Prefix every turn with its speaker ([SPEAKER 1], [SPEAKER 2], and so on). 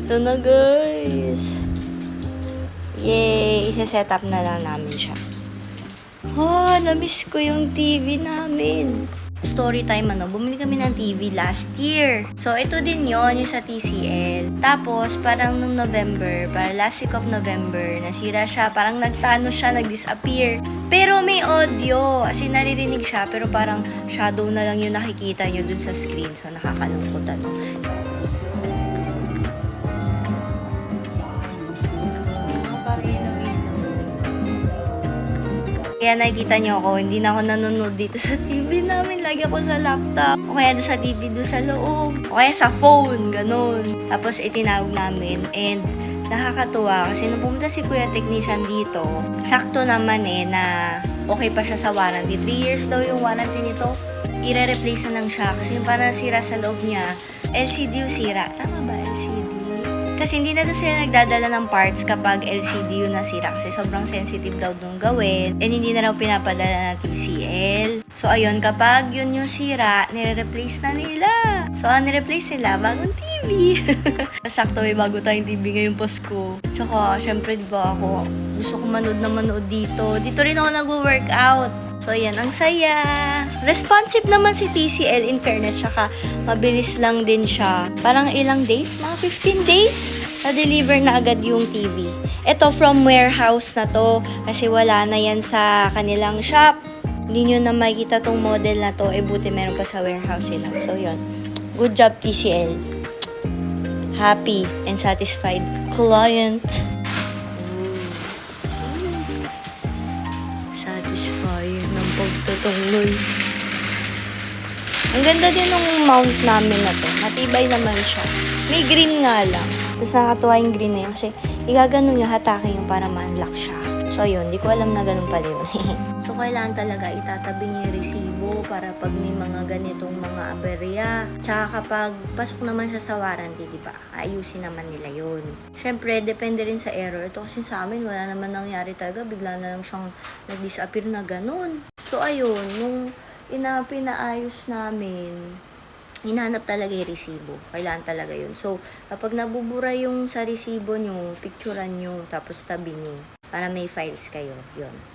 [SPEAKER 1] Ito na guys. Yay! Isa-set up na lang namin siya. Oh, na-miss ko yung TV namin. Story time bumili kami ng TV last year. So, ito din yon yung sa TCL. Tapos, parang nung November, para last week of November, nasira siya. Parang nag-disappear. Pero may audio. As in, naririnig siya. Pero parang shadow na lang yung nakikita nyo dun sa screen. So, nakakalungkot Kaya nakikita niyo ako, hindi na ako nanonood dito sa TV namin. Lagi ako sa laptop. O kaya doon sa TV doon sa loob. O kaya sa phone, ganun. Tapos itinawag namin. And nakakatuwa kasi nung pumunta si Kuya Technician dito, sakto naman na okay pa siya sa warranty. 3 years daw yung warranty nito. I-replace na lang siya kasi yung parang sira sa loob niya. LCD yung sira. Tama ba LCD? Kasi hindi na doon sila nagdadala ng parts kapag LCD yung nasira kasi sobrang sensitive daw dong gawin and hindi na raw pinapadala ng TCL. So ayun, kapag yun yung sira, nire-replace na nila. So ang nire-replace nila, bagong TV. Sakto may bago tayong TV ngayong Pasko. Tsaka syempre diba ako, gusto ko manood dito. Dito rin ako nag-workout. So, ayan, ang saya. Responsive naman si TCL in fairness, tsaka mabilis lang din siya. Parang ilang days? Mga 15 days? Na-deliver na agad yung TV. Ito, from warehouse na to, kasi wala na yan sa kanilang shop. Hindi nyo na makikita tong model na to, buti meron pa sa warehouse nila. So, yun. Good job, TCL. Happy and satisfied client. Satisfying ng pagtatanggol. Ang ganda din ng mount namin na to. Matibay naman siya. May green nga lang. Tapos nakakatuwa yung green na yun kasi igaganon nyo hatakin yung para ma-unlock siya. So yun, di ko alam na ganun pala yun. So kailangan talaga itatabi niyo yung resibo para pag may mga ganitong mga aberya. Tsaka kapag pasok naman siya sa warranty, di ba? Ayusin naman nila yun. Syempre, depende rin sa error. Ito kasi sa amin, wala naman nangyari talaga. Bigla na lang siyang nag-disappear na ganun. So ayun, nung pinaayos namin, hinahanap talaga yung resibo. Kailangan talaga yun. So, kapag nabubura yung sa resibo nyo, picturean nyo, tapos tabi nyo, para may files kayo. Yun.